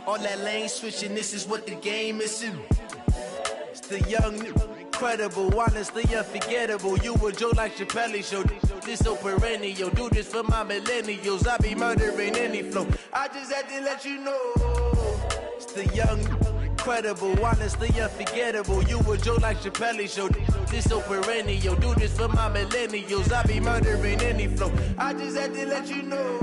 All that lane switching, this is what the game is. It's the young, incredible, honestly unforgettable. You a Joe like Chappelle show. This so perennial. Do this for my millennials. I be murdering any flow. I just had to let you know. It's the young, incredible, honestly unforgettable. You a Joe like Chappelle show. This so perennial. Do this for my millennials. I be murdering any flow. I just had to let you know.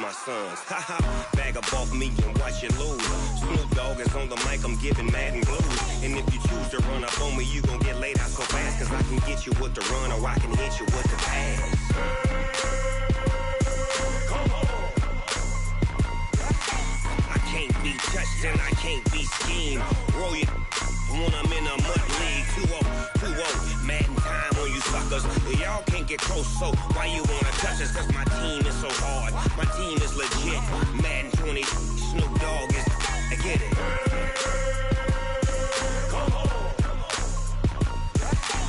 My sons, bag up off me and watch you lose. Snoop Dogg is on the mic, I'm giving Madden blues. And if you choose to run up on me, you gon' get laid out so fast. Cause I can get you with the run or I can hit you with the pass. Come on. I can't be touched and I can't be schemed. Roll you when I'm in a mud league. 2-0, 2-0, Madden time on you suckers. Y'all can't get close, so why you wanna touch us? Cause my team is so hard, my team is legit. Madden 20, Snoop Dogg is, I get it. Come on.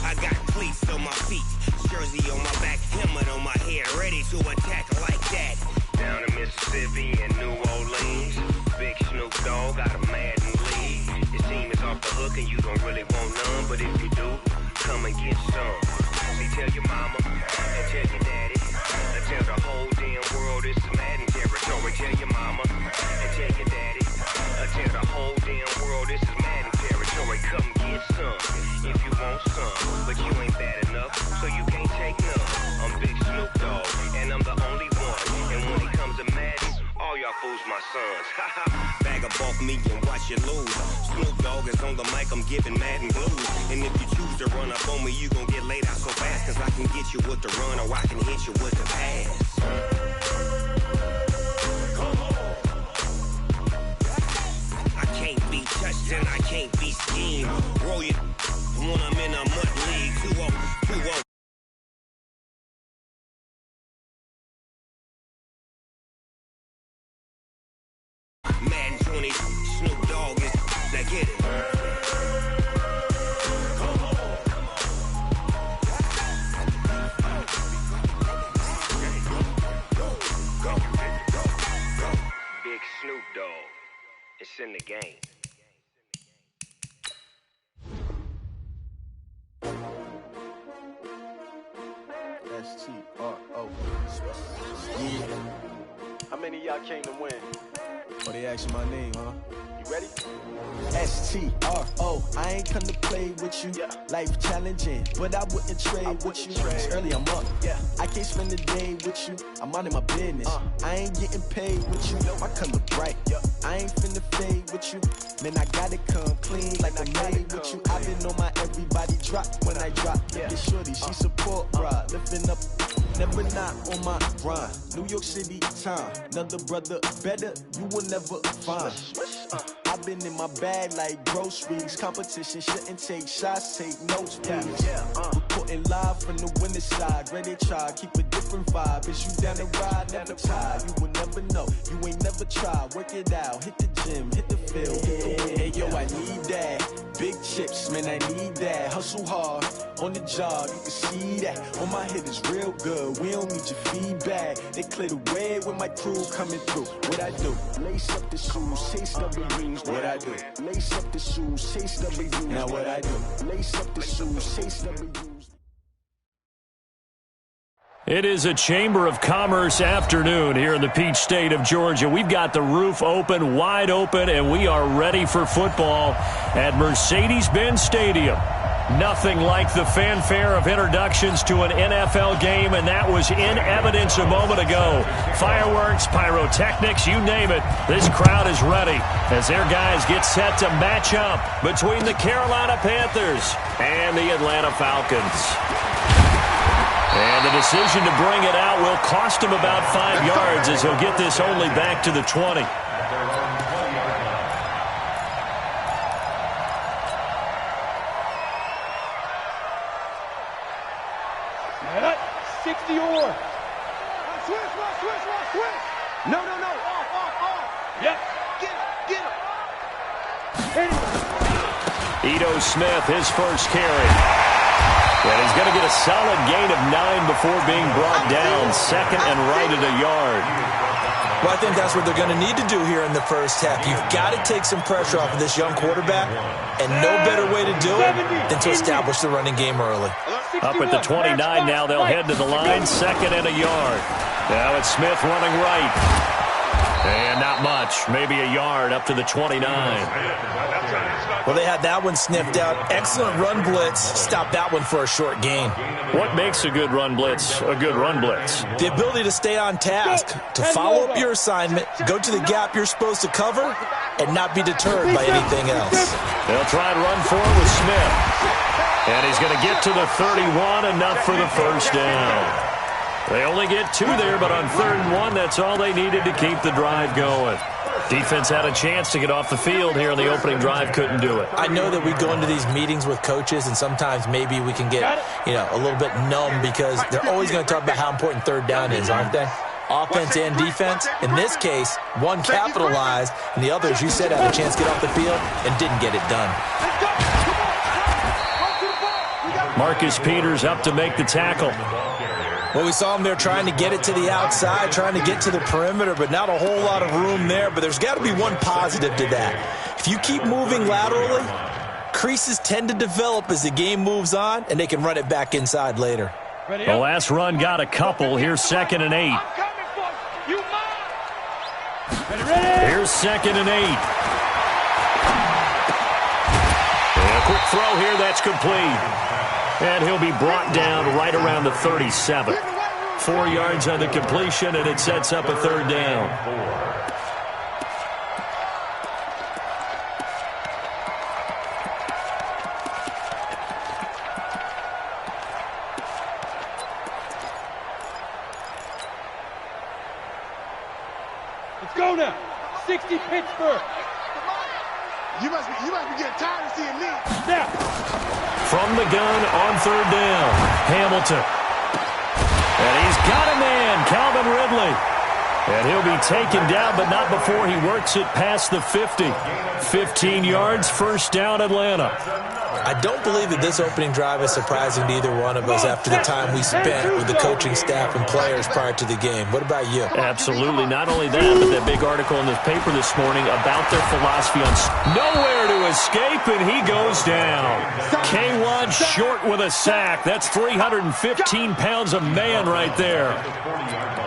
I got cleats on my feet, jersey on my back, helmet on my head, ready to attack like that. Down in Mississippi and New Orleans, big Snoop Dogg got a Madden league. Your team is off the hook and you don't really want none, but if you do, come and get some. See, tell your mama and tell your daddy, and tell the whole damn world it's Madden territory. Tell your mama and tell your daddy, and tell the whole damn world this is Madden territory. Come get some if you want some, but you ain't bad enough, so you can't take none. I'm Big Snoop Dogg, and I'm the only one. And when it comes to Madden, all y'all fools my sons. Bag up off me and watch you lose. Snoop Dogg is on the mic, I'm giving Madden blues. And if you choose to run up on me, you gon' get laid out so fast. Cause I can get you with the run or I can hit you with the pass. Come on. I can't be touched and I can't be schemed. Roll you when I'm in a mud league. 2-0, 2-0. Madden 20, Snoop Dogg is, now get it. Come on. Go. Big Snoop Dogg, it's in the game. S-T-R-O. How many of y'all came to win? Oh, they asked my name, huh? You ready? S-T-R-O. I ain't come to play with you. Yeah. Life challenging, but I wouldn't trade with you. It's early, I'm up. Yeah. I can't spend the day with you. I'm minding my business. I ain't getting paid with you. My color bright. Yeah. I ain't finna fade with you. Man, I gotta come clean like I made with you. I've been on my everybody drop when I drop. Yeah. This shorty, she support, bruh. Lifting up, never not on my grind. New York City time. Another brother better, you will never find. I've been in my bag like groceries. Competition shouldn't take shots, take notes, please. Reporting live from the winning side. Ready to try, keep a different vibe. Is you down the ride, never tired. You will never know, you ain't never never try, work it out, hit the gym, hit the field. Hey, yo, I need that. Big chips, man, I need that. Hustle hard, on the job, you can see that. On my head is real good, we don't need your feedback. They clear the way with my crew coming through. What I do? Lace up the shoes, chase W's. What I do? Lace up the shoes, chase W's. Now what I do? Lace up the shoes, chase W's. It is a Chamber of Commerce afternoon here in the Peach State of Georgia. We've got the roof open, wide open, and we are ready for football at Mercedes-Benz Stadium. Nothing like the fanfare of introductions to an NFL game, and that was in evidence a moment ago. Fireworks, pyrotechnics, you name it. This crowd is ready as their guys get set to match up between the Carolina Panthers and the Atlanta Falcons. And the decision to bring it out will cost him about 5 yards as he'll get this only back to the 20. No. Off. Yep. Get him. Ito Smith, his first carry. And he's going to get a solid gain of 9 before being brought down. Second and right at a yard. Well, I think that's what they're going to need to do here in the first half. You've got to take some pressure off of this young quarterback, and no better way to do it than to establish the running game early. Up at the 29 now, they'll head to the line. Second and a yard. Now it's Smith running right. And not much, maybe a yard up to the 29. Well, they had that one sniffed out. Excellent run blitz. Stopped that one for a short gain. What makes a good run blitz a good run blitz? The ability to stay on task, to follow up your assignment, go to the gap you're supposed to cover, and not be deterred by anything else. They'll try and run for it with Smith. And he's going to get to the 31, enough for the first down. They only get 2 there, but on 3rd and 1, that's all they needed to keep the drive going. Defense had a chance to get off the field here on the opening drive, couldn't do it. I know that we go into these meetings with coaches, and sometimes maybe we can get, a little bit numb because they're always going to talk about how important 3rd down is, aren't they? Offense and defense. In this case, one capitalized, and the other, as you said, had a chance to get off the field and didn't get it done. Marcus Peters up to make the tackle. Well, we saw him there trying to get it to the outside, trying to get to the perimeter, but not a whole lot of room there. But there's got to be one positive to that. If you keep moving laterally, creases tend to develop as the game moves on, and they can run it back inside later. The last run got a couple. Here's 2nd and 8. Here's 2nd and 8. And a quick throw here, that's complete. And he'll be brought down right around the 37. 4 yards on the completion, and it sets up a 3rd down. Let's go now. 60 Pittsburgh. You must be getting tired of seeing me. Now. From the gun on 3rd down, Hamilton. And he's got a man, Calvin Ridley. And he'll be taken down, but not before he works it past the 50. 15 yards, 1st down, Atlanta. I don't believe that this opening drive is surprising to either one of us after the time we spent with the coaching staff and players prior to the game. What about you? Absolutely. Not only that, but that big article in the paper this morning about their philosophy on nowhere to escape, and he goes down. K1 short with a sack. That's 315 pounds of man right there.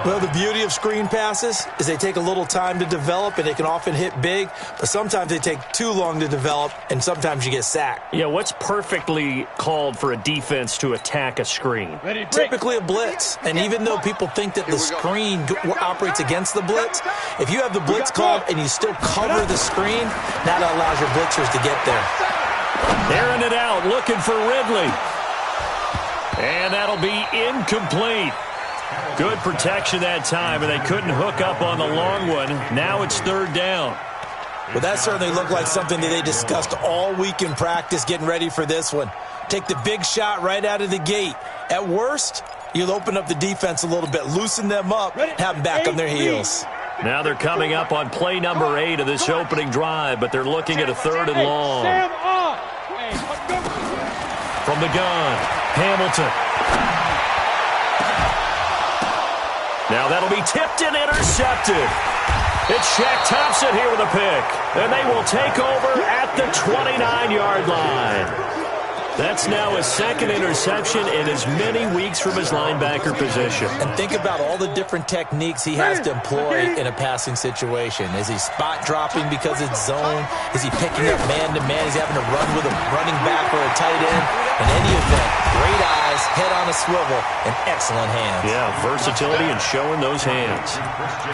Well, the beauty of screen passes is they take a little time to develop, and they can often hit big, but sometimes they take too long to develop, and sometimes you get sacked. Yeah, what's perfectly called for a defense to attack a screen? Typically a blitz, and even though people think that the screen operates against the blitz, if you have the blitz called and you still cover the screen, that allows your blitzers to get there. Airing it out, looking for Ridley. And that'll be incomplete. Good protection that time, and they couldn't hook up on the long one. Now it's 3rd down. Well, that certainly looked like something that they discussed all week in practice getting ready for this one. Take the big shot right out of the gate. At worst, you'll open up the defense a little bit, loosen them up, have them back on their heels. Now they're coming up on play number 8 of this opening drive, but they're looking at a 3rd and long. From the gun, Hamilton. Now that'll be tipped and intercepted. It's Shaq Thompson here with a pick, and they will take over at the 29-yard line. That's now his 2nd interception in as many weeks from his linebacker position. And think about all the different techniques he has to employ in a passing situation. Is he spot dropping because it's zone? Is he picking up man-to-man? He's having to run with a running back or a tight end. In any event, great eyes, head on a swivel, and excellent hands. Yeah, versatility and showing those hands.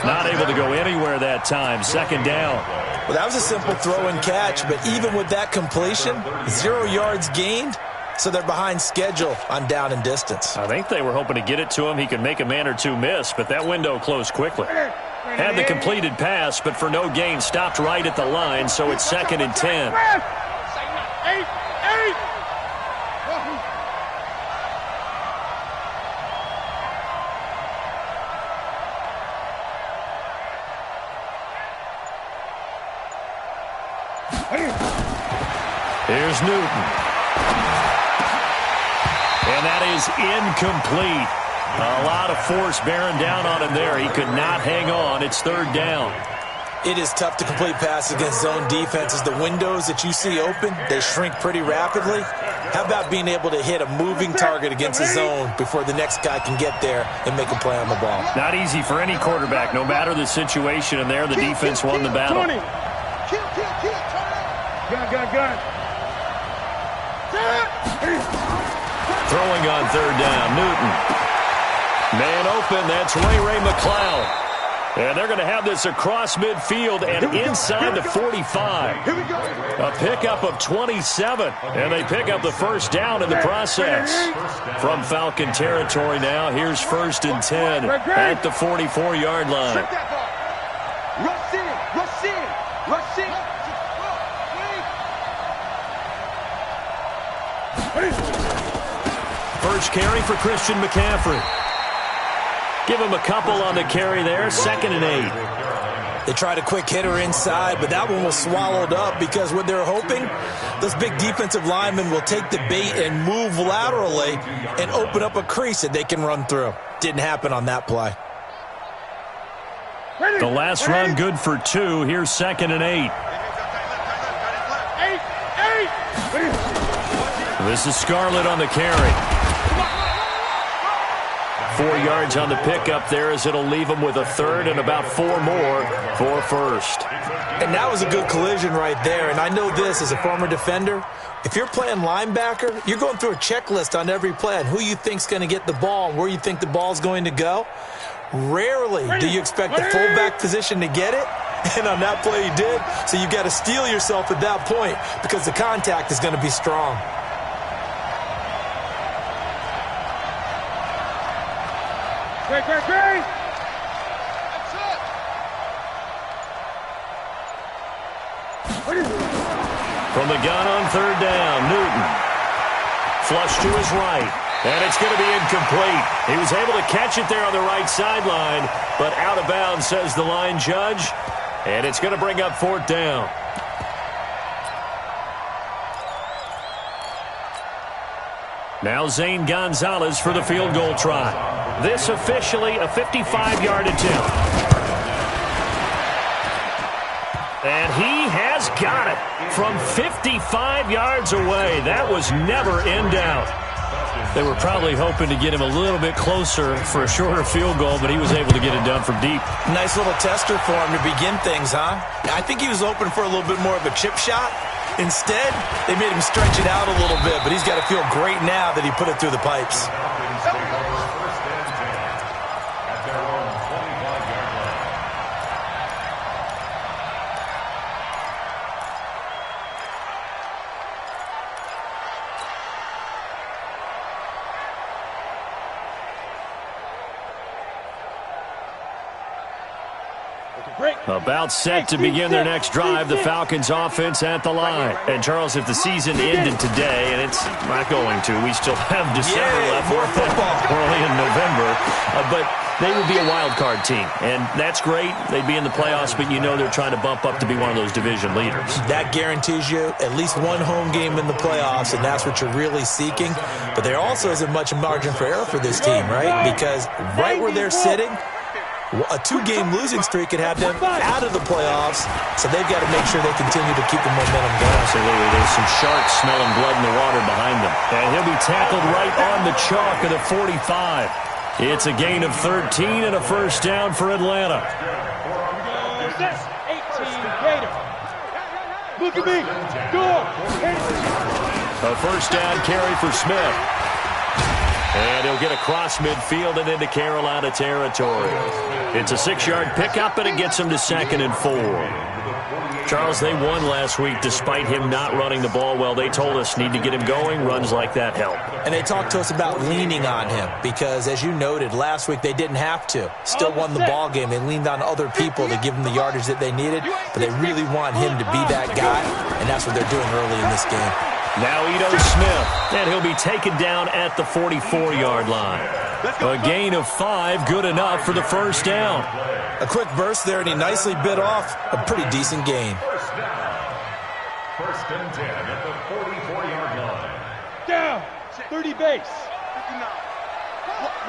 Not able to go anywhere that time. 2nd down. Well, that was a simple throw and catch, but even with that completion, 0 yards gained, so they're behind schedule on down and distance. I think they were hoping to get it to him. He could make a man or two miss, but that window closed quickly. Had the completed pass, but for no gain, stopped right at the line, so it's 2nd and 10. Here's Newton. And that is incomplete. A lot of force bearing down on him there. He could not hang on. It's 3rd down. It is tough to complete passes against zone defenses. The windows that you see open, they shrink pretty rapidly. How about being able to hit a moving target against a zone before the next guy can get there and make a play on the ball? Not easy for any quarterback, no matter the situation. And there, the defense won the battle. Gun. Throwing on 3rd down, Newton. Man open, that's Ray McCloud. And they're going to have this across midfield and inside the 45. A pickup of 27, and they pick up the 1st down in the process. From Falcon territory now, here's 1st and 10 at the 44-yard line. Rush in. First carry for Christian McCaffrey. Give him a couple on the carry there. 2nd and 8. They tried a quick hitter inside, but that one was swallowed up because what they're hoping, those big defensive linemen will take the bait and move laterally and open up a crease that they can run through. Didn't happen on that play. The last run good for 2. Here's 2nd and 8. This is Scarlett on the carry. 4 yards on the pickup there as it'll leave them with a 3rd and about 4 more for 1st. And that was a good collision right there. And I know this as a former defender. If you're playing linebacker, you're going through a checklist on every play on who you think's going to get the ball and where you think the ball's going to go. Rarely do you expect the fullback position to get it. And on that play he did. So you've got to steel yourself at that point because the contact is going to be strong. Great. From the gun on 3rd down, Newton. Flush to his right. And it's going to be incomplete. He was able to catch it there on the right sideline, but out of bounds, says the line judge. And it's going to bring up 4th down. Now Zane Gonzalez for the field goal try. This officially a 55-yard attempt. And he has got it from 55 yards away. That was never in doubt. They were probably hoping to get him a little bit closer for a shorter field goal, but he was able to get it done from deep. Nice little tester for him to begin things, huh? I think he was open for a little bit more of a chip shot. Instead, they made him stretch it out a little bit, but he's got to feel great now that he put it through the pipes. About set to begin their next drive, the Falcons offense at the line. And Charles, if the season ended today, and it's not going to, we still have December left. More football. Early in November. But they would be a wild card team. And that's great. They'd be in the playoffs, but you know they're trying to bump up to be one of those division leaders. That guarantees you at least one home game in the playoffs, and that's what you're really seeking. But there also isn't much margin for error for this team, right? Because right where they're sitting, a 2-game losing streak could have them out of the playoffs, so they've got to make sure they continue to keep the momentum going. Absolutely. There's some sharks smelling blood in the water behind them. And he'll be tackled right on the chalk of the 45. It's a gain of 13 and a first down for Atlanta. 18 Gator. Look at me. Go. A first down carry for Smith. And he'll get across midfield and into Carolina territory. It's a 6-yard pickup, and it gets him to 2nd and 4. Charles, they won last week despite him not running the ball well. They told us need to get him going. Runs like that help. And they talked to us about leaning on him because, as you noted, last week they didn't have to. Still won the ball game. They leaned on other people to give them the yardage that they needed, but they really want him to be that guy, and that's what they're doing early in this game. Now Ito Smith, and he'll be taken down at the 44-yard line. A gain of 5, good enough for the first down. A quick burst there, and he nicely bit off a pretty decent gain. First and 10 at the 44-yard line. Down. 30 base.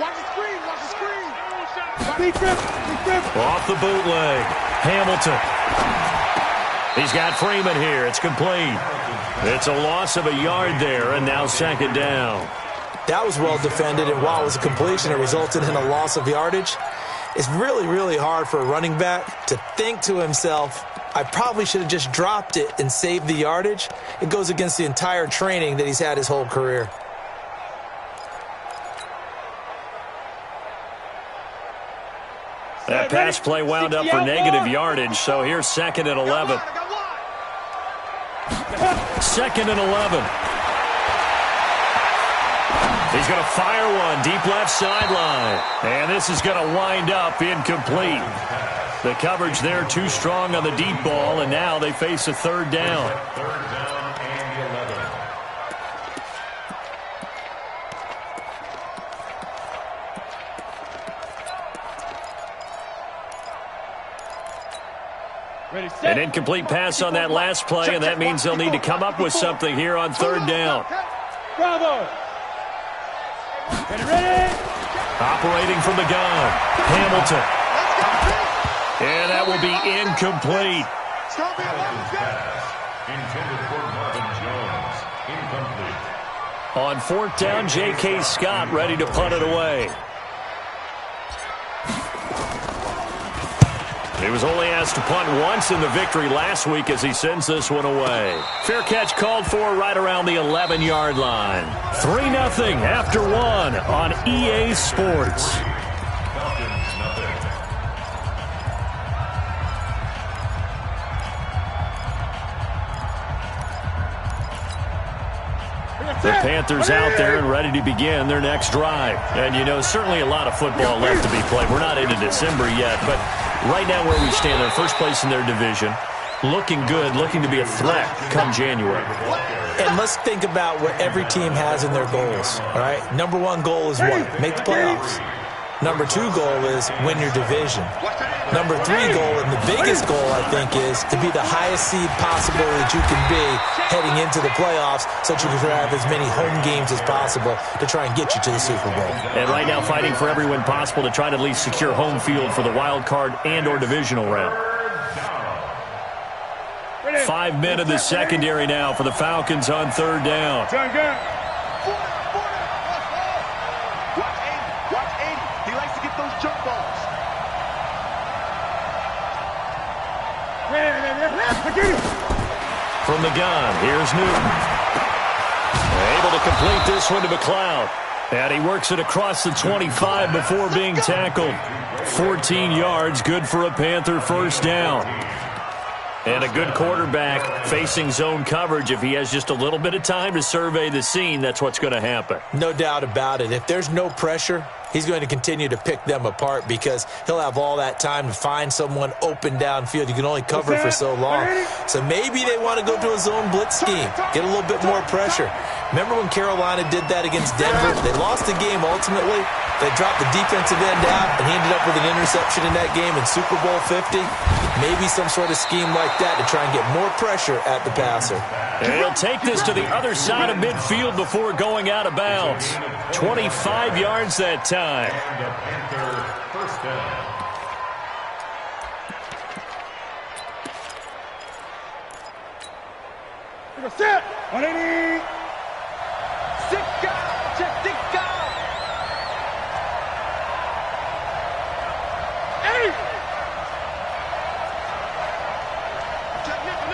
Watch the screen. Watch the screen. Off the bootleg. Hamilton. He's got Freeman here. It's complete. It's a loss of a yard there, and now 2nd down. That was well defended, and while it was a completion, it resulted in a loss of yardage. It's really, really hard for a running back to think to himself, I probably should have just dropped it and saved the yardage. It goes against the entire training that he's had his whole career. That pass play wound up for negative yardage, so here's 2nd and 11. 2nd and 11. He's going to fire one deep left sideline. And this is going to wind up incomplete. The coverage there too strong on the deep ball, and now they face a 3rd down. 3rd down and 11. An incomplete pass on that last play, and that means they'll need to come up with something here on 3rd down. Bravo. Ready. Operating from the gun, Hamilton. And that will be incomplete. Intended for Marvin Jones. Incomplete. On 4th down, J.K. Scott ready to punt it away. He was only asked to punt once in the victory last week as he sends this one away. Fair catch called for right around the 11-yard line. 3-0 after 1 on EA Sports. The Panthers out there and ready to begin their next drive. And, you know, certainly a lot of football left to be played. We're not into December yet, but right now where we stand, they're first place in their division. Looking good, looking to be a threat come January. And let's think about what every team has in their goals, all right? Number 1 goal is what? Make the playoffs. Number 2 goal is win your division. Number 3 goal, and the biggest goal, I think, is to be the highest seed possible that you can be heading into the playoffs so that you can have as many home games as possible to try and get you to the Super Bowl. And right now fighting for every win possible to try to at least secure home field for the wild card and or divisional round. 5 men in the secondary now for the Falcons on 3rd down. From the gun, here's Newton. Able to complete this one to McLeod. And he works it across the 25 before being tackled. 14 yards, good for a Panther first down. And a good quarterback facing zone coverage. If he has just a little bit of time to survey the scene, that's what's going to happen. No doubt about it. If there's no pressure, he's going to continue to pick them apart because he'll have all that time to find someone open downfield. You can only cover for so long. So maybe they want to go to a zone blitz scheme, get a little bit more pressure. Remember when Carolina did that against Denver? They lost the game ultimately, They dropped the defensive end out, and he ended up with an interception in that game in Super Bowl 50. Maybe some sort of scheme like that to try and get more pressure at the passer. And he'll take this to the other side of midfield before going out of bounds. 25 yards that time. And the Panther first down. Set. 180. Sika. Check Sika. 8. Check nickel.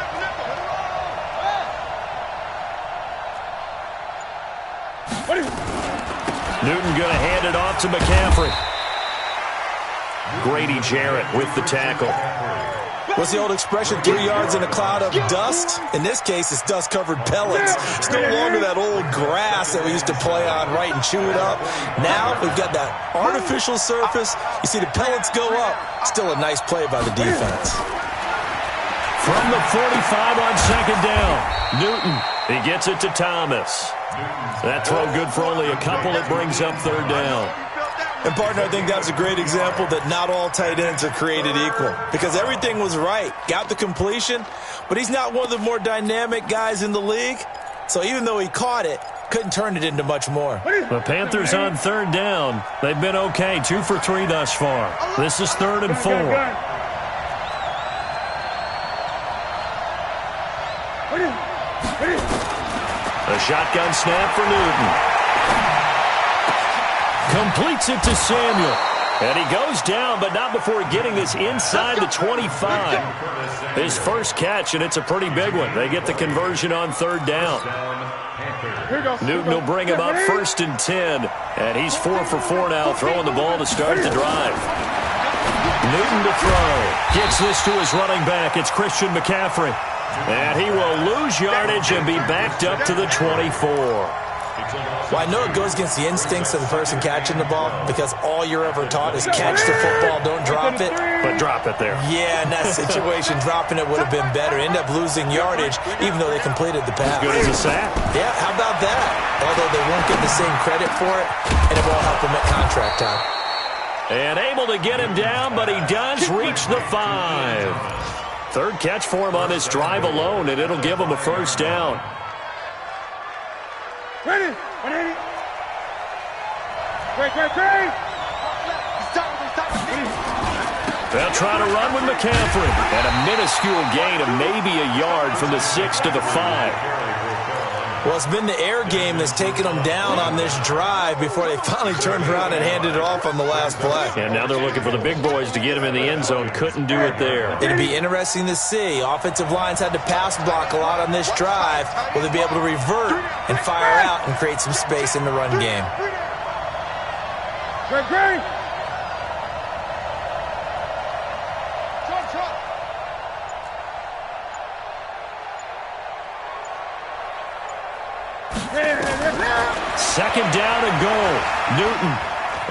Newton going to hand it off to McCaffrey. Grady Jarrett with the tackle. What's the old expression, 3 yards in a cloud of dust? In this case, it's dust-covered pellets. It's no longer that old grass that we used to play on, right, and chew it up. Now we've got that artificial surface. You see the pellets go up. Still a nice play by the defense. From the 45 on second down, Newton, he gets it to Thomas. That throw good for only a couple. It brings up third down. And, partner, I think that's a great example that not all tight ends are created equal, because everything was right. Got the completion, but he's not one of the more dynamic guys in the league. So even though he caught it, couldn't turn it into much more. The Panthers on third down. They've been okay, 2 for 3 thus far. This is 3rd and 4. A shotgun snap for Newton. Completes it to Samuel. And he goes down, but not before getting this inside the 25. His first catch, and it's a pretty big one. They get the conversion on third down. Newton will bring him up 1st and 10. And he's 4 for 4 now, throwing the ball to start the drive. Newton to throw. Gets this to his running back. It's Christian McCaffrey. And he will lose yardage and be backed up to the 24. Well, I know it goes against the instincts of the person catching the ball, because all you're ever taught is catch the football, don't drop it. But drop it there. Yeah, in that situation, dropping it would have been better. End up losing yardage, even though they completed the pass. Good as a sack. Yeah, how about that? Although they won't get the same credit for it, and it won't help them at contract time. And able to get him down, but he does reach the 5. Third catch for him on this drive alone, and it'll give him a first down. Ready. 180. Great. They'll try to run with McCaffrey. And a minuscule gain of maybe a yard from the 6 to the 5. Well, it's been the air game that's taken them down on this drive before they finally turned around and handed it off on the last play. And now they're looking for the big boys to get him in the end zone. Couldn't do it there. It'd be interesting to see. Offensive lines had to pass block a lot on this drive. Will they be able to revert and fire out and create some space in the run game? Great. Second down and goal. Newton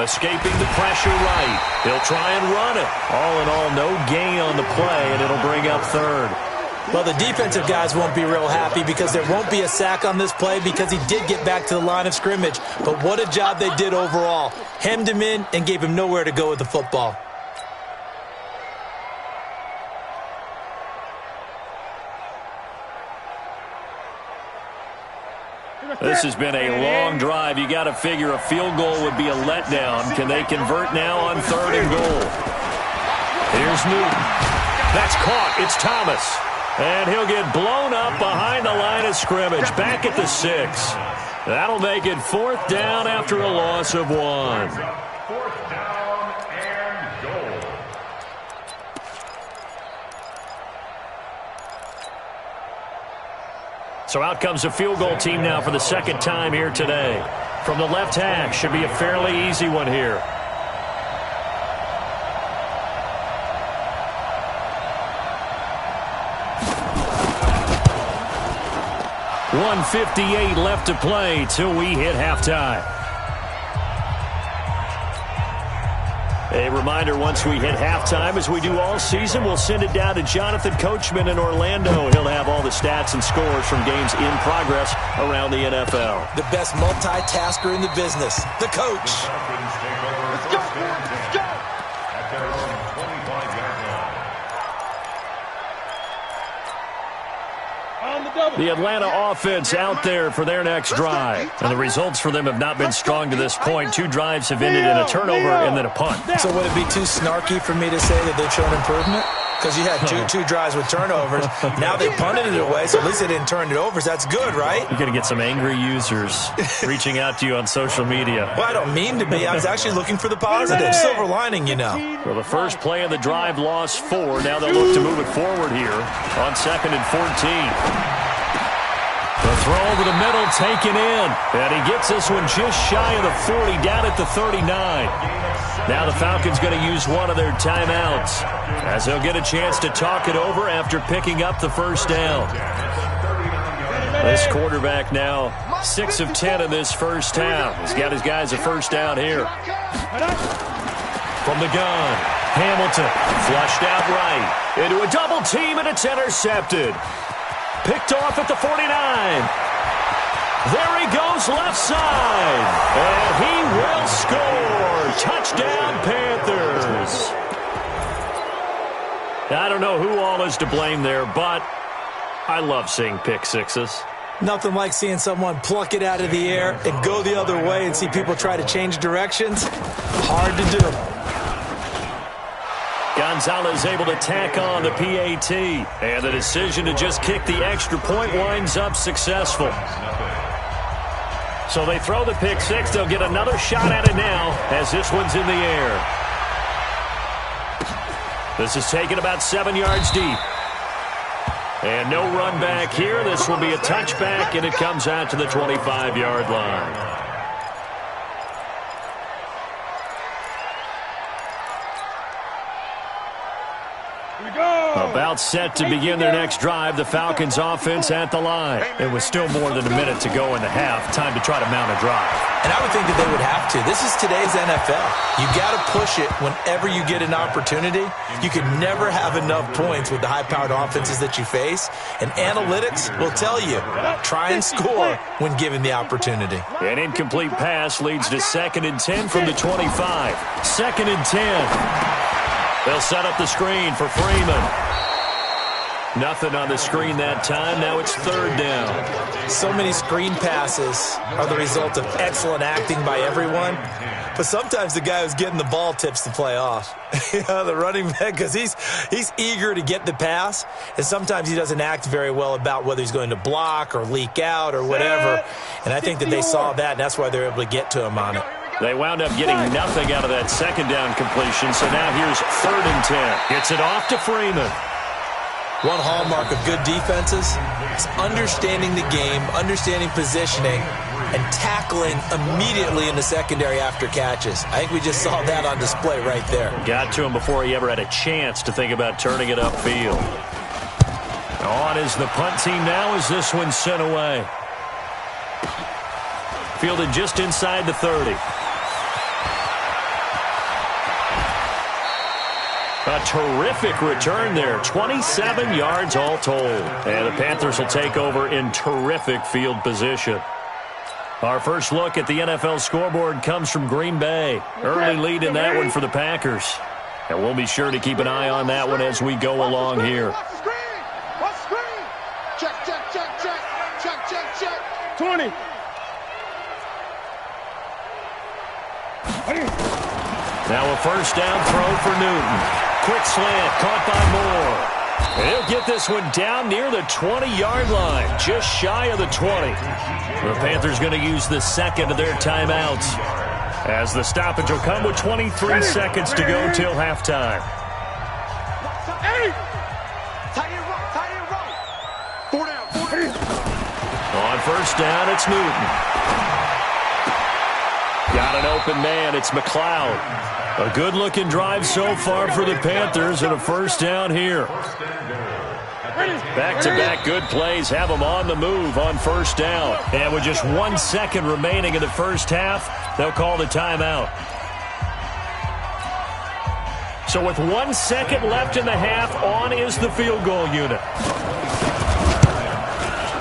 escaping the pressure right. He'll try and run it. All in all, no gain on the play, and it'll bring up third. Well, the defensive guys won't be real happy because there won't be a sack on this play because he did get back to the line of scrimmage. But what a job they did overall. Hemmed him in and gave him nowhere to go with the football. This has been a long drive. You got to figure a field goal would be a letdown. Can they convert now on 3rd and goal? Here's Newton. That's caught. It's Thomas. And he'll get blown up behind the line of scrimmage. Back at the 6. That'll make it 4th down after a loss of 1. 4th down and goal. So out comes the field goal team now for the second time here today. From the left hash, should be a fairly easy one here. .158 left to play till we hit halftime. A reminder, once we hit halftime, as we do all season, we'll send it down to Jonathan Coachman in Orlando. He'll have all the stats and scores from games in progress around the NFL. The best multitasker in the business, the coach. The Atlanta offense out there for their next drive. And the results for them have not been strong to this point. 2 drives have ended in a turnover and then a punt. So would it be too snarky for me to say that they've shown improvement? Because you had two drives with turnovers. Now they punted it away, so at least they didn't turn it over. So that's good, right? You're going to get some angry users reaching out to you on social media. Well, I don't mean to be. I was actually looking for the positive. Silver lining, you know. Well, the first play of the drive lost 4. Now they'll look to move it forward here on 2nd and 14. The throw over the middle taken in. And he gets this one just shy of the 40, down at the 39. Now the Falcons going to use one of their timeouts as they'll get a chance to talk it over after picking up the first down. This quarterback now 6 of 10 in this first half. He's got his guys a first down here. From the gun, Hamilton flushed out right into a double team, and it's intercepted. Picked off at the 49. There he goes left side. And he will score. Touchdown, Panthers. I don't know who all is to blame there, but I love seeing pick sixes. Nothing like seeing someone pluck it out of the air and go the other way and see people try to change directions. Hard to do. Gonzalez able to tack on the PAT. And the decision to just kick the extra point winds up successful. So they throw the pick six. They'll get another shot at it now as this one's in the air. This is taken about 7 yards deep. And no run back here. This will be a touchback, and it comes out to the 25-yard line. About set to begin their next drive, the Falcons offense at the line. It was still more than a minute to go in the half. Time to try to mount a drive. And I would think that they would have to. This is today's NFL. You got to push it whenever you get an opportunity. You can never have enough points with the high-powered offenses that you face. And analytics will tell you, try and score when given the opportunity. An incomplete pass leads to 2nd and 10 from the 25. 2nd and 10. They'll set up the screen for Freeman. Nothing on the screen that time. Now it's 3rd down. So many screen passes are the result of excellent acting by everyone. But sometimes the guy who's getting the ball tips the play off. The running back, because he's eager to get the pass. And sometimes he doesn't act very well about whether he's going to block or leak out or whatever. And I think that they saw that, and that's why they're able to get to him on it. They wound up getting nothing out of that 2nd down completion. So now here's 3rd and 10. Gets it off to Freeman. One hallmark of good defenses is understanding the game, understanding positioning, and tackling immediately in the secondary after catches. I think we just saw that on display right there. Got to him before he ever had a chance to think about turning it upfield. On is the punt team now as this one's sent away. Fielded just inside the 30. A terrific return there. 27 yards all told. And the Panthers will take over in terrific field position. Our first look at the NFL scoreboard comes from Green Bay. Early lead in that one for the Packers. And we'll be sure to keep an eye on that one as we go along here. Check, check, check, check. Check, check, check. 20. Now a first down throw for Newton. Quick slant, caught by Moore. And he'll get this one down near the 20-yard line, just shy of the 20. The Panthers going to use the 2nd of their timeouts, as the stoppage will come with 23 seconds to go till halftime. On first down, it's Newton. Got an open man, it's McLeod. A good-looking drive so far for the Panthers, and a first down here. Back-to-back good plays have them on the move on first down. And with just 1 second remaining in the first half, they'll call the timeout. So with 1 second left in the half, on is the field goal unit.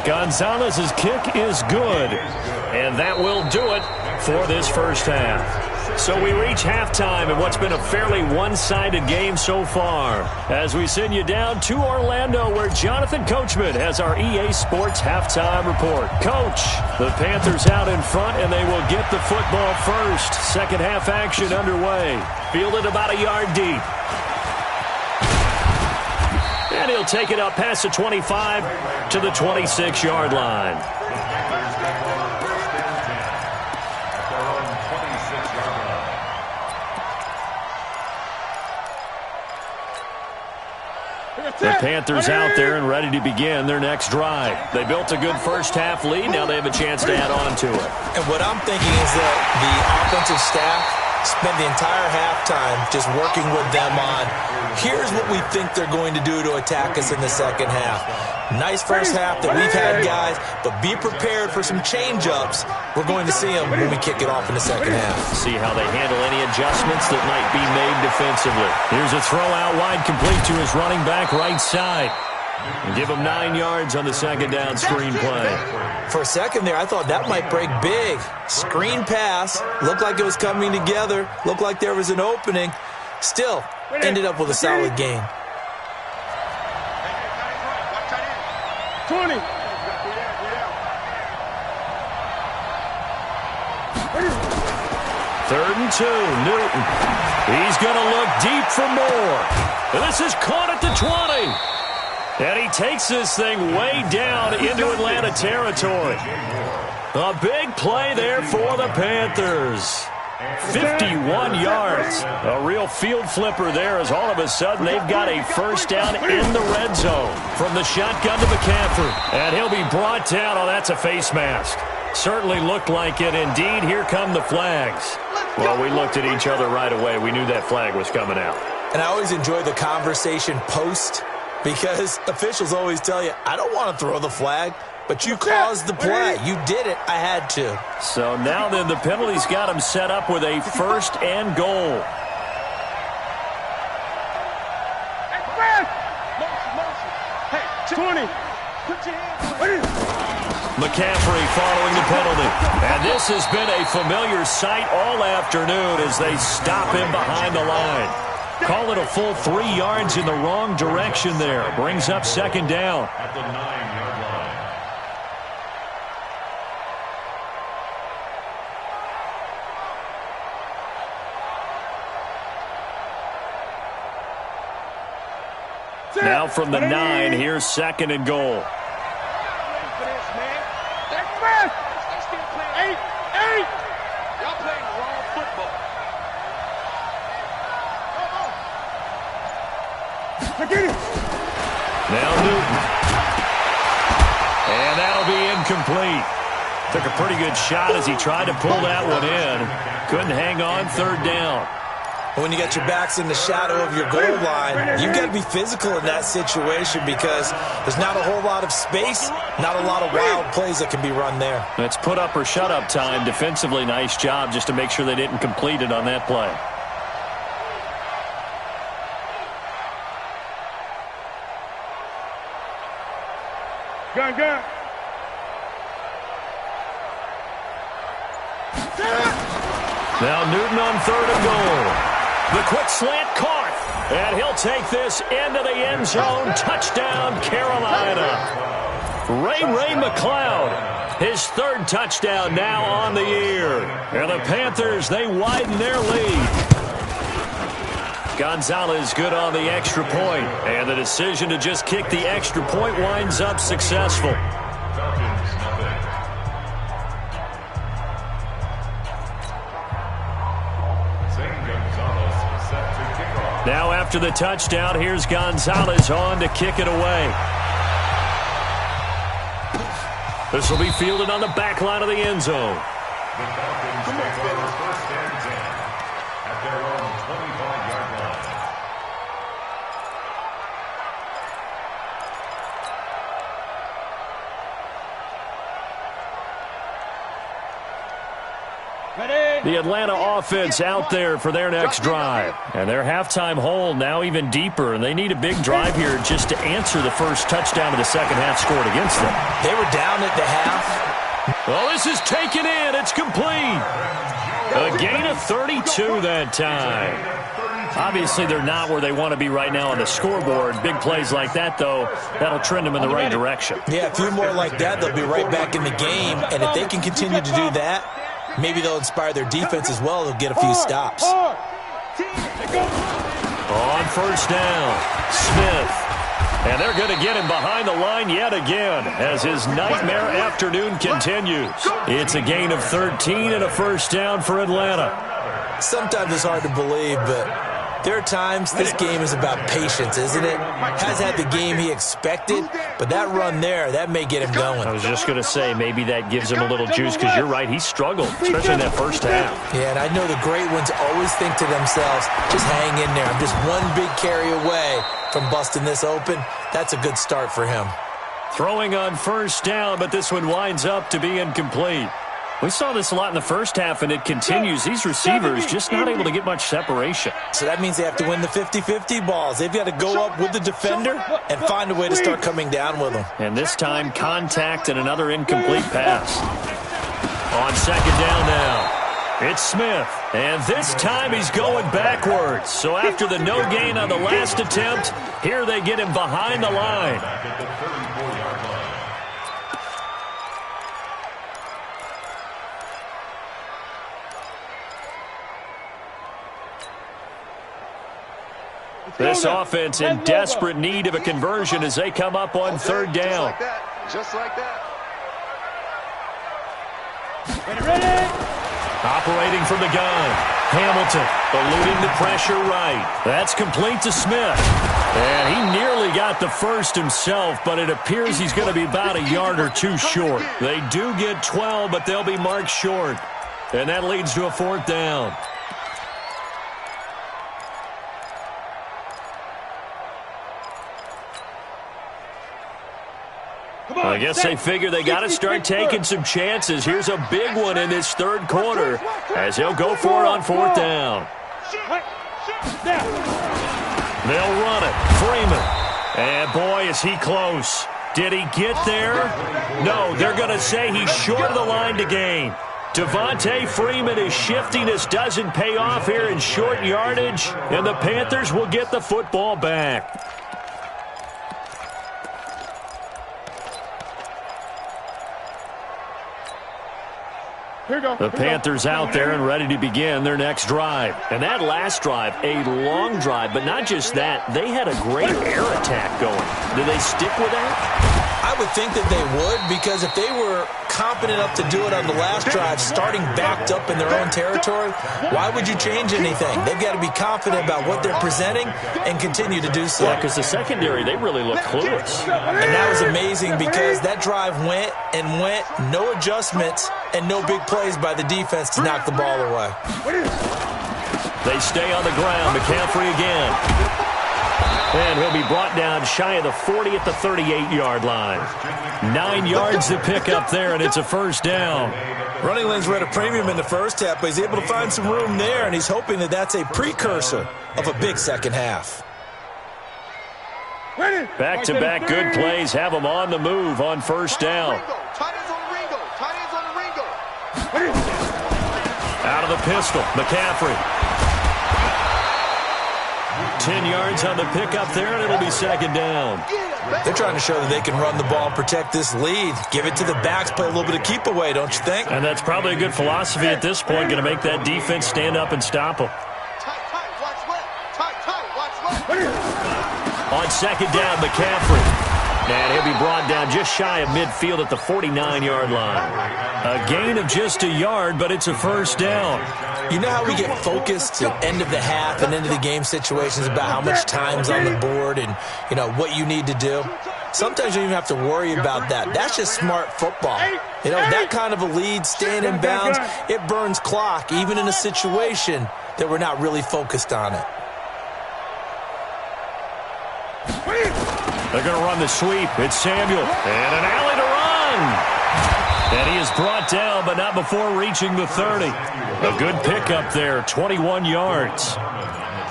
Gonzalez's kick is good, and that will do it for this first half. So we reach halftime in what's been a fairly one-sided game so far. As we send you down to Orlando, where Jonathan Coachman has our EA Sports halftime report. Coach, the Panthers out in front, and they will get the football first. Second half action underway. Fielded about a yard deep. And he'll take it up past the 25 to the 26-yard line. The Panthers out there and ready to begin their next drive. They built a good first-half lead. Now they have a chance to add on to it. And what I'm thinking is that the offensive staff spend the entire halftime just working with them on, here's what we think they're going to do to attack us in the second half. Nice first half that we've had, guys, but be prepared for some change-ups. We're going to see them when we kick it off in the second half. See how they handle any adjustments that might be made defensively. Here's a throw out wide, complete to his running back right side. And give him 9 yards on the second down screen play. For a second there, I thought that might break big. Screen pass, looked like it was coming together, looked like there was an opening. Still, ended up with a solid gain. 20. Third and 2, Newton. He's going to look deep for more. And this is caught at the 20. And he takes this thing way down into Atlanta territory. A big play there for the Panthers. 51 yards. A real field flipper there as all of a sudden they've got a first down in the red zone. From the shotgun to McCaffrey. And he'll be brought down. Oh, that's a face mask. Certainly looked like it. Indeed, here come the flags. Well, we looked at each other right away. We knew that flag was coming out. And I always enjoy the conversation post, because officials always tell you, I don't want to throw the flag, but you caused the play. You did it. I had to. So now then the penalty's got him set up with a first and goal. Hey, 20. Put your hands. McCaffrey following the penalty. And this has been a familiar sight all afternoon as they stop him behind the line. Call it a full 3 yards in the wrong direction there. Brings up second down. At the 9-yard line. Now from the 9, here's second and goal. Now Newton. And that'll be incomplete. Took a pretty good shot as he tried to pull that one in. Couldn't hang on, third down. When you got your backs in the shadow of your goal line, you've got to be physical in that situation because there's not a whole lot of space, not a lot of wild plays that can be run there. It's put up or shut up time. Defensively, nice job just to make sure they didn't complete it on that play. Gun. Now Newton on third and goal. The quick slant caught. And he'll take this into the end zone. Touchdown, Carolina. Ray McLeod, his third touchdown now on the year. And the Panthers, they widen their lead. Gonzalez good on the extra point. And the decision to just kick the extra point winds up successful. Falcons, nothing. Zane Gonzalez set to kick off. Now after the touchdown, here's Gonzalez on to kick it away. This will be fielded on the back line of the end zone. The Falcons take over first and 10 at their own 25-yard line. The Atlanta offense out there for their next drive. And their halftime hole now even deeper, and they need a big drive here just to answer the first touchdown of the second half scored against them. They were down at the half. Well, this is taken in. It's complete. A gain of 32 that time. Obviously, they're not where they want to be right now on the scoreboard. Big plays like that, though, that'll trend them in the right direction. Yeah, a few more like that, they'll be right back in the game. And if they can continue to do that, maybe they'll inspire their defense as well. They'll get a few stops. On first down, Smith. And they're going to get him behind the line yet again as his nightmare afternoon continues. It's a gain of 13 and a first down for Atlanta. Sometimes it's hard to believe, but there are times this game is about patience, isn't it? Has had the game he expected, but that run there, that may get him going. I was just going to say maybe that gives him a little juice because you're right, he struggled, especially in that first half. Yeah, and I know the great ones always think to themselves, just hang in there. I'm just one big carry away from busting this open. That's a good start for him. Throwing on first down, but this one winds up to be incomplete. We saw this a lot in the first half, and it continues. These receivers just not able to get much separation. So that means they have to win the 50-50 balls. They've got to go up with the defender and find a way to start coming down with them. And this time, contact and another incomplete pass. On second down now, it's Smith. And this time he's going backwards. So after the no gain on the last attempt, here they get him behind the line. This offense in desperate need of a conversion as they come up on third down. Just like that. Ready? Operating from the gun. Hamilton eluding the pressure right. That's complete to Smith. And he nearly got the first himself, but it appears he's going to be about a yard or two short. They do get 12, but they'll be marked short. And that leads to a fourth down. I guess they figure they got to start taking some chances. Here's a big one in this third quarter as they'll go for it on fourth down. They'll run it. Freeman. And boy, is he close. Did he get there? No, they're going to say he's short of the line to gain. Devontae Freeman is shifting. This doesn't pay off here in short yardage, and the Panthers will get the football back. The Panthers out there and ready to begin their next drive. And that last drive, a long drive, but not just that. They had a great air attack going. Do they stick with that? I would think that they would, because if they were competent enough to do it on the last drive, starting backed up in their own territory, why would you change anything? They've got to be confident about what they're presenting and continue to do so. Yeah, because the secondary, they really look clueless. And that was amazing because that drive went and went, no adjustments and no big plays by the defense to knock the ball away. They stay on the ground. McCaffrey again. And he'll be brought down shy of the 40 at the 38-yard line. 9 yards to pick up there, and it's a first down. Running lanes were at a premium in the first half, but he's able to find some room there, and he's hoping that that's a precursor of a big second half. Back-to-back good plays have them on the move on first down. Out of the pistol, McCaffrey. 10 yards on the pickup there, and it'll be second down. They're trying to show that they can run the ball and protect this lead. Give it to the backs, play a little bit of keep away, don't you think? And that's probably a good philosophy at this point, going to make that defense stand up and stop them. On second down, McCaffrey. And he'll be brought down just shy of midfield at the 49-yard line. A gain of just a yard, but it's a first down. You know how we get focused at end of the half and end of the game situations about how much time's on the board and, you know, what you need to do? Sometimes you don't even have to worry about that. That's just smart football. You know, that kind of a lead, staying in bounds, it burns clock, even in a situation that we're not really focused on it. They're going to run the sweep. It's Samuel. And an alley to run. And he is brought down, but not before reaching the 30. A good pickup there, 21 yards.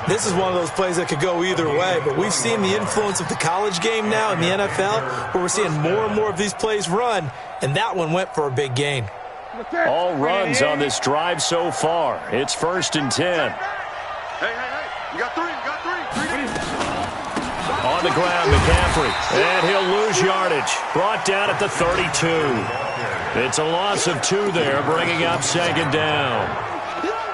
This is one of those plays that could go either way, but we've seen the influence of the college game now in the NFL, where we're seeing more and more of these plays run, and that one went for a big gain. All runs on this drive so far. It's 1st and 10. Hey. You got three. On the ground, McCaffrey. And he'll lose yardage. Brought down at the 32. It's a loss of 2 there, bringing up 2nd down.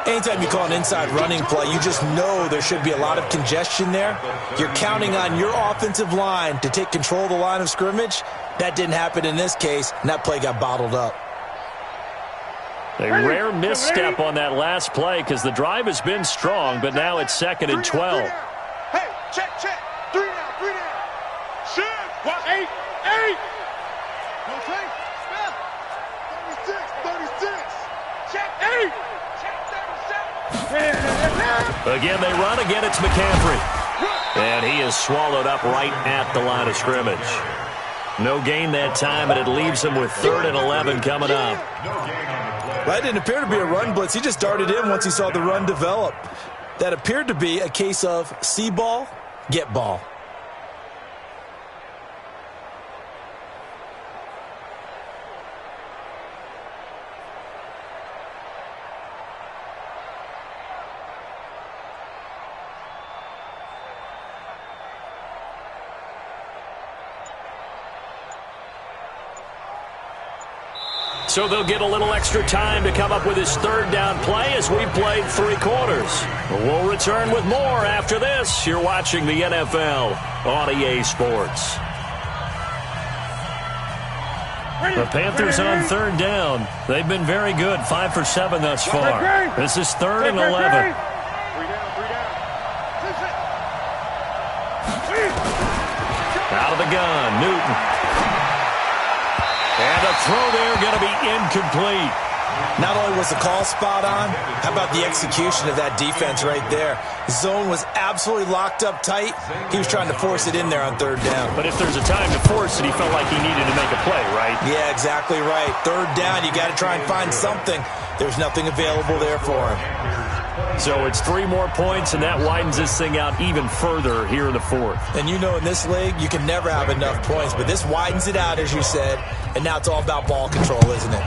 Anytime you call an inside running play, you just know there should be a lot of congestion there. You're counting on your offensive line to take control of the line of scrimmage. That didn't happen in this case, and that play got bottled up. A rare misstep on that last play because the drive has been strong, but now it's 2nd and 12. Hey, check. 3 down. Shift. 8. Okay. 36. Check 8. Again, they run. Again, it's McCaffrey. And he is swallowed up right at the line of scrimmage. No gain that time, and it leaves him with 3rd and 11 coming up. That didn't appear to be a run blitz. He just darted in once he saw the run develop. That appeared to be a case of see ball, get ball. So they'll get a little extra time to come up with his 3rd down play as we've played 3 quarters. We'll return with more after this. You're watching the NFL on EA Sports. The Panthers on 3rd down. They've been very good, 5 for 7 thus far. This is 3rd and 11. Out of the gun, Newton. And the throw there going to be incomplete. Not only was the call spot on, how about the execution of that defense right there? Zone was absolutely locked up tight. He was trying to force it in there on 3rd down. But if there's a time to force it, he felt like he needed to make a play, right? Yeah, exactly right. 3rd down, you got to try and find something. There's nothing available there for him. So it's 3 more points, and that widens this thing out even further here in the 4th. And you know in this league, you can never have enough points, but this widens it out, as you said, and now it's all about ball control, isn't it?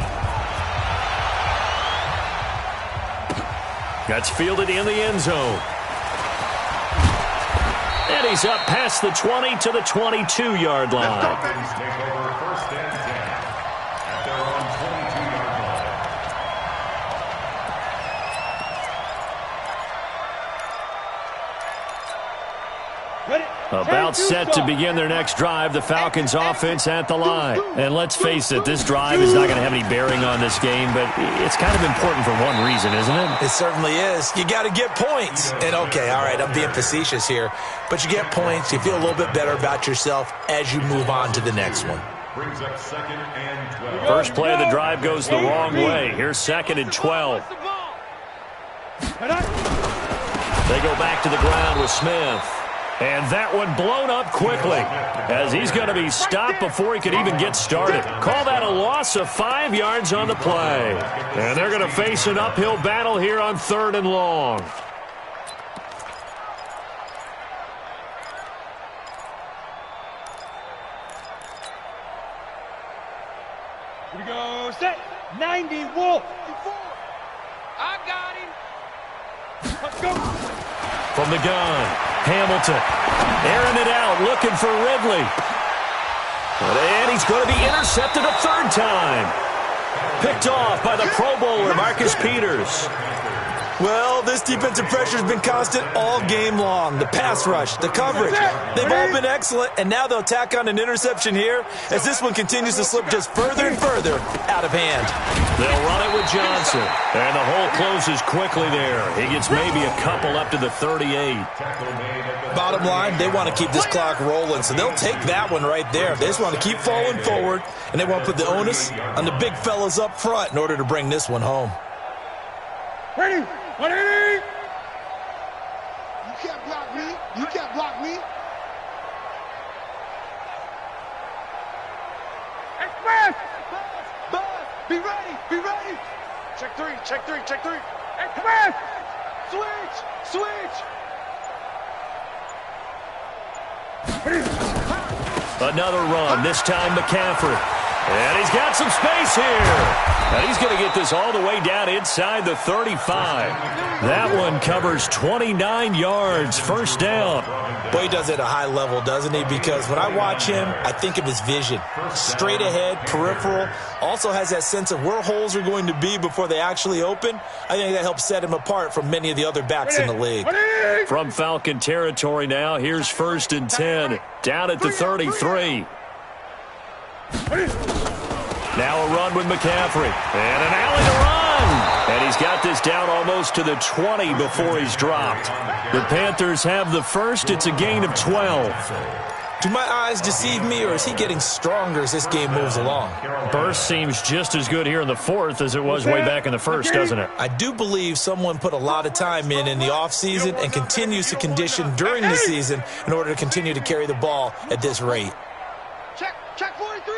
That's fielded in the end zone. And he's up past the 20 to the 22-yard line. Take over 1st and 10 at their own 22-yard line. About set to begin their next drive, the Falcons offense at the line. And let's face it, this drive is not going to have any bearing on this game, but it's kind of important for one reason, isn't it? It certainly is. You got to get points. And okay, all right, I'm being facetious here, but you get points, you feel a little bit better about yourself as you move on to the next one. Brings up 2nd and 12. First play of the drive goes the wrong way. Here's 2nd and 12. They go back to the ground with Smith. And that one blown up quickly as he's going to be stopped before he could even get started. Call that a loss of 5 yards on the play. And they're going to face an uphill battle here on 3rd and long. Here we go, set, 90, Wolf. I got him. Let's go. From the gun, Hamilton airing it out, looking for Ridley. And he's going to be intercepted a 3rd time. Picked off by the Pro Bowler, Marcus Peters. Well, this defensive pressure has been constant all game long. The pass rush, the coverage, they've all been excellent, and now they'll tack on an interception here as this one continues to slip just further and further out of hand. They'll run it with Johnson, and the hole closes quickly there. He gets maybe a couple up to the 38. Bottom line, they want to keep this clock rolling, so they'll take that one right there. They just want to keep falling forward, and they want to put the onus on the big fellas up front in order to bring this one home. Ready, 180. You can't block me. You can't block me. Express. Buzz, be ready. Be ready. Check three. Express. Switch. Another run, this time McCaffrey. And he's got some space here. And he's going to get this all the way down inside the 35. That one covers 29 yards. First down. Boy, he does it at a high level, doesn't he? Because when I watch him, I think of his vision. Straight ahead, peripheral. Also has that sense of where holes are going to be before they actually open. I think that helps set him apart from many of the other backs in the league. From Falcon territory now, here's 1st and 10. Down at the 33. Now a run with McCaffrey. And an alley to run. And he's got this down almost to the 20 before he's dropped. The Panthers have the first. It's a gain of 12. Do my eyes deceive me, or is he getting stronger as this game moves along? Burst seems just as good here in the 4th as it was way back in the 1st, doesn't it? I do believe someone put a lot of time in the offseason and continues to condition during the season in order to continue to carry the ball at this rate. Check 43.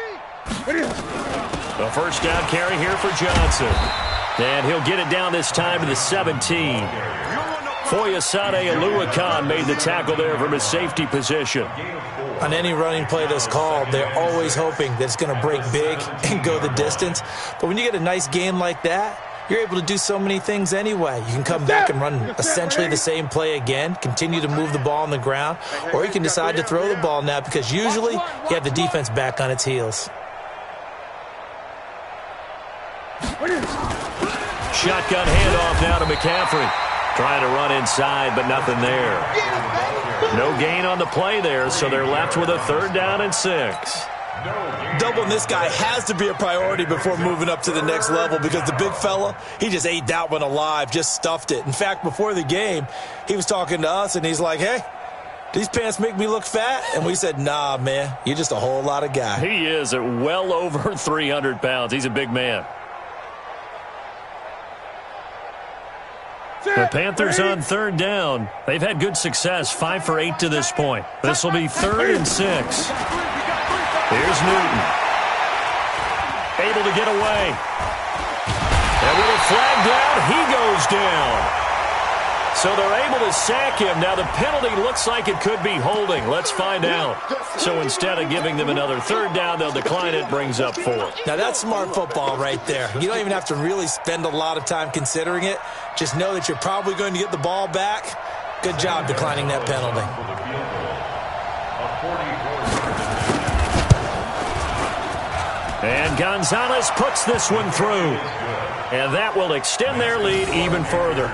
The first down carry here for Johnson. And he'll get it down this time to the 17. Foyesade Oluwakan made the tackle there from his safety position. On any running play that's called, they're always hoping that it's going to break big and go the distance. But when you get a nice game like that, you're able to do so many things anyway. You can come back and run essentially the same play again, continue to move the ball on the ground, or you can decide to throw the ball now because usually you have the defense back on its heels. Shotgun handoff now to McCaffrey. Trying to run inside, but nothing there. No gain on the play there, so they're left with a 3rd down and 6. Doubling this guy has to be a priority before moving up to the next level because the big fella, he just ate that one alive, just stuffed it. In fact, before the game, he was talking to us, and he's like, hey, these pants make me look fat? And we said, nah, man, you're just a whole lot of guy. He is at well over 300 pounds. He's a big man. The Panthers on 3rd down. They've had good success, 5 for 8 to this point. This will be 3rd and 6. Here's Newton. Able to get away. And with a flag down, he goes down. So they're able to sack him. Now the penalty looks like it could be holding. Let's find out. So instead of giving them another 3rd down, they'll decline it, brings up 4. Now that's smart football right there. You don't even have to really spend a lot of time considering it. Just know that you're probably going to get the ball back. Good job declining that penalty. And Gonzalez puts this one through. And that will extend their lead even further.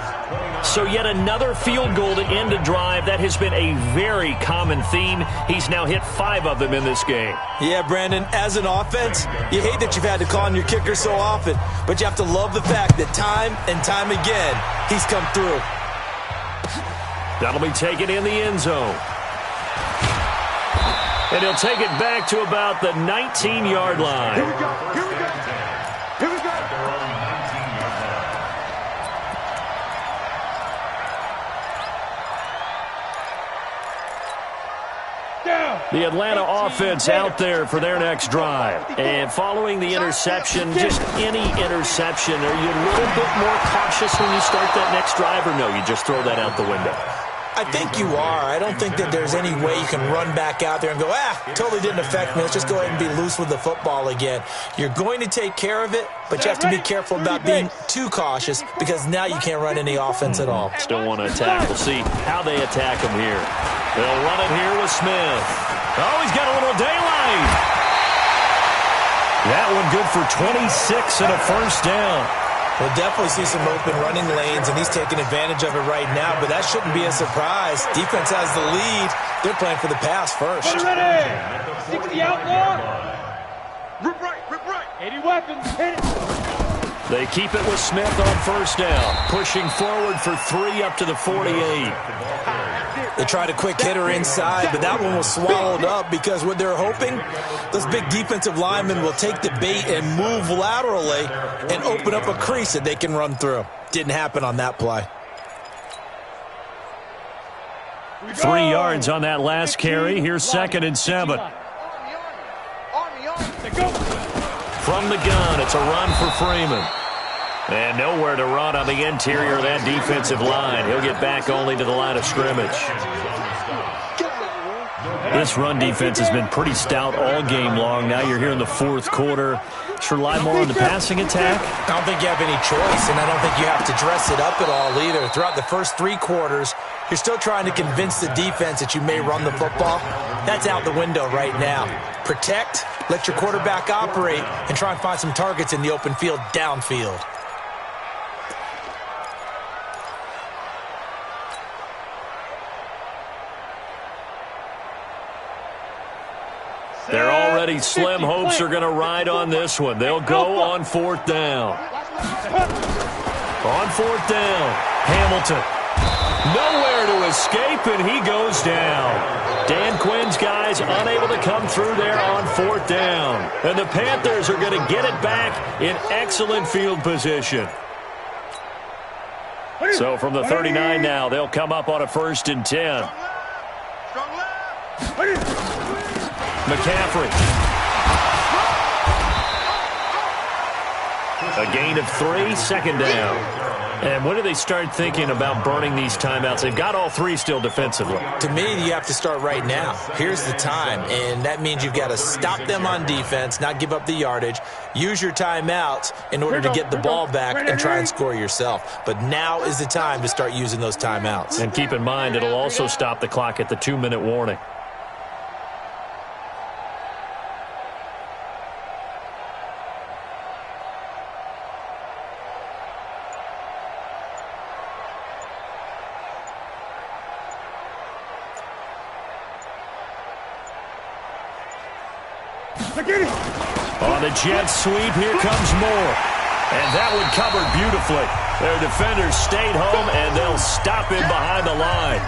So yet another field goal to end a drive. That has been a very common theme. He's now hit 5 of them in this game. Yeah, Brandon, as an offense, you hate that you've had to call on your kicker so often, but you have to love the fact that time and time again, he's come through. That'll be taken in the end zone. And he'll take it back to about the 19-yard line. Here we go. Here we go. Here we go. The Atlanta offense out there for their next drive. And following the interception, just any interception, are you a little bit more cautious when you start that next drive, or no, you just throw that out the window? I think you are. I don't think that there's any way you can run back out there and go, totally didn't affect me. Let's just go ahead and be loose with the football again. You're going to take care of it, but you have to be careful about being too cautious because now you can't run any offense at all. Still want to attack. We'll see how they attack him here. They'll run it here with Smith. Oh, he's got a little daylight. That one good for 26 and a 1st down. We'll definitely see some open running lanes, and he's taking advantage of it right now, but that shouldn't be a surprise. Defense has the lead. They're playing for the pass first. Ready. 60 outlaw. Rip right. 80 weapons. Hit it. They keep it with Smith on 1st down, pushing forward for 3 up to the 48. They tried a quick hitter inside, but that one was swallowed up because what they're hoping, those big defensive linemen will take the bait and move laterally and open up a crease that they can run through. Didn't happen on that play. 3 yards on that last carry. Here's 2nd and 7. From the gun, it's a run for Freeman. And nowhere to run on the interior of that defensive line. He'll get back only to the line of scrimmage. This run defense has been pretty stout all game long. Now you're here in the fourth quarter. Should rely more on the passing attack? I don't think you have any choice, and I don't think you have to dress it up at all either. Throughout the first 3 quarters, you're still trying to convince the defense that you may run the football. That's out the window right now. Protect, let your quarterback operate, and try and find some targets in the open field downfield. They're already slim hopes are going to ride on this one. They'll go on 4th down. On 4th down, Hamilton. Nowhere to escape, and he goes down. Dan Quinn's guys unable to come through there on 4th down. And the Panthers are going to get it back in excellent field position. So from the 39 now, they'll come up on a 1st and 10. McCaffrey. A gain of 3, 2nd down. And when do they start thinking about burning these timeouts? They've got all 3 still defensively. To me, you have to start right now. Here's the time, and that means you've got to stop them on defense, not give up the yardage, use your timeouts in order to get the ball back and try and score yourself. But now is the time to start using those timeouts. And keep in mind, it'll also stop the clock at the 2-minute warning. On the jet sweep, here comes Moore. And that one covered beautifully. Their defenders stayed home, and they'll stop him behind the line.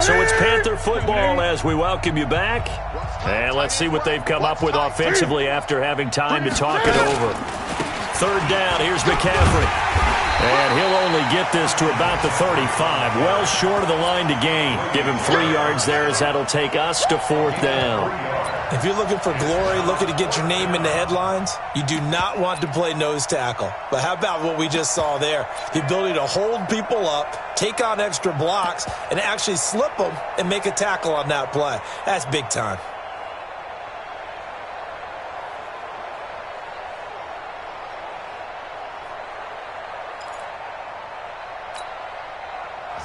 So it's Panther football as we welcome you back. And let's see what they've come up with offensively after having time to talk it over. 3rd down, here's McCaffrey. And he'll only get this to about the 35. Well short of the line to gain. Give him 3 yards there as that'll take us to 4th down. If you're looking for glory, looking to get your name in the headlines, you do not want to play nose tackle. But how about what we just saw there? The ability to hold people up, take on extra blocks, and actually slip them and make a tackle on that play. That's big time.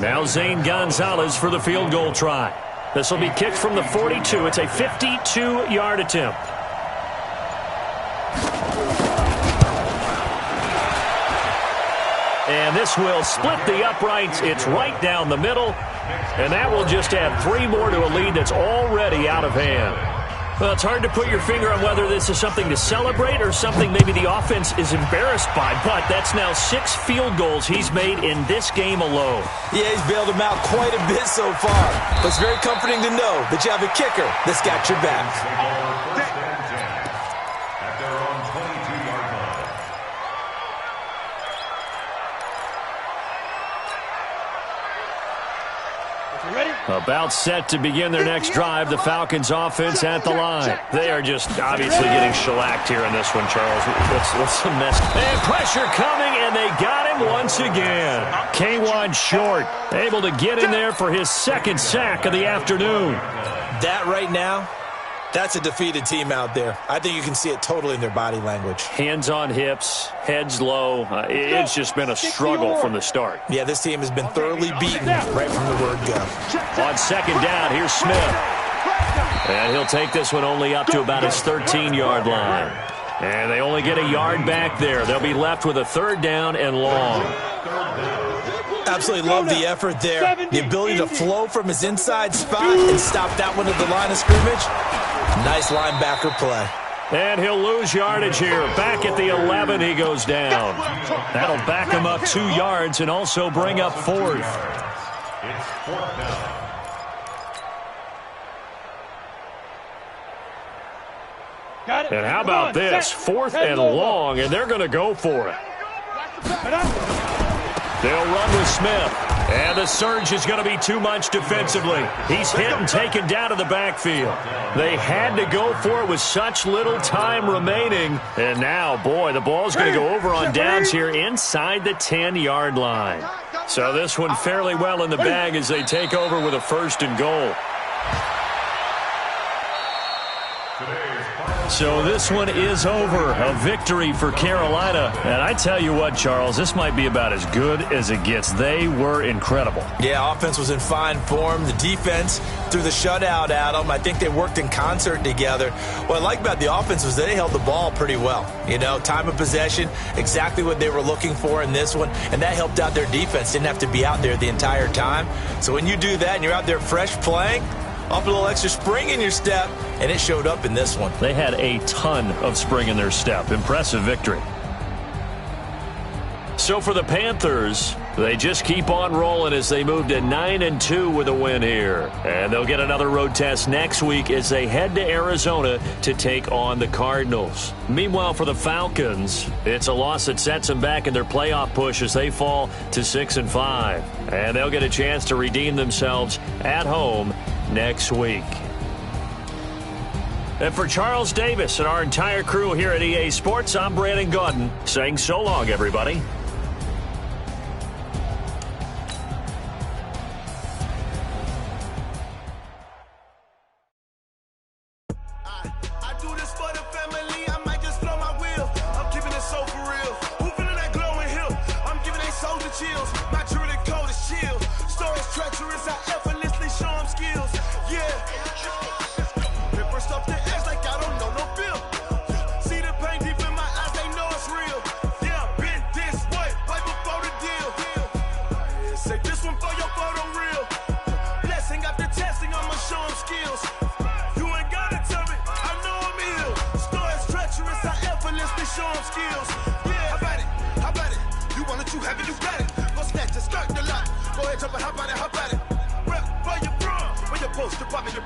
Now Zane Gonzalez for the field goal try. This will be kicked from the 42. It's a 52-yard attempt. And this will split the uprights. It's right down the middle. And that will just add 3 more to a lead that's already out of hand. Well, it's hard to put your finger on whether this is something to celebrate or something maybe the offense is embarrassed by, but that's now 6 field goals he's made in this game alone. Yeah, he's bailed them out quite a bit so far, but it's very comforting to know that you have a kicker that's got your back. At their own 22-yard line. About set to begin their next drive, the Falcons offense at the line. They are just obviously getting shellacked here in this one, Charles. What's the mess? And pressure coming, and they got him once again. K'Wan Short able to get in there for his 2nd sack of the afternoon. That right now, that's a defeated team out there. I think you can see it totally in their body language. Hands on hips, heads low. It's just been a struggle from the start. Yeah, this team has been thoroughly beaten right from the word go. On 2nd down, here's Smith. And he'll take this one only up to about his 13-yard line. And they only get a yard back there. They'll be left with a 3rd down and long. Absolutely love the effort there. The ability to flow from his inside spot and stop that one at the line of scrimmage. Nice linebacker play. And he'll lose yardage here. Back at the 11, he goes down. That'll back him up 2 yards and also bring up 4th. It's 4th down. And how about this? 4th and long, and they're going to go for it. They'll run with Smith. And the surge is going to be too much defensively. He's hit and taken down to the backfield. They had to go for it with such little time remaining. And now, boy, the ball's going to go over on downs here inside the 10-yard line. So this one fairly well in the bag as they take over with a 1st and goal. So this one is over. A victory for Carolina. And I tell you what, Charles, this might be about as good as it gets. They were incredible. Yeah, offense was in fine form. The defense threw the shutout at them. I think they worked in concert together. What I like about the offense was they held the ball pretty well. You know, time of possession, exactly what they were looking for in this one. And that helped out their defense. Didn't have to be out there the entire time. So when you do that and you're out there fresh playing, up a little extra spring in your step, and it showed up in this one. They had a ton of spring in their step. Impressive victory. So for the Panthers, they just keep on rolling as they move to 9-2 with a win here. And they'll get another road test next week as they head to Arizona to take on the Cardinals. Meanwhile, for the Falcons, it's a loss that sets them back in their playoff push as they fall to 6-5. And they'll get a chance to redeem themselves at home next week. And for Charles Davis and our entire crew here at EA Sports, I'm Brandon Gaudin saying so long, everybody. I do this for the family, I might just blow my wheel. I'm keeping it so for real. Who feeling that glowing hill? I'm giving they soldier chills. My truly cold is chill. Stories treacherous, I effortlessly show them skills. Yeah. Ripper stuff the edge like I don't know no feel. See the pain deep in my eyes, they know it's real. Yeah, been this way, right before the deal. Say this one for your photo real. Blessing after testing, I'ma show them skills. You ain't gotta tell me, I know I'm ill. Stories treacherous, I effortlessly show them skills. Yeah, how about it? You want it, you have it, you got it. Go snatch it, start the lot. Go ahead, jump it, how about it? Rep where you from? Where you supposed to pop in your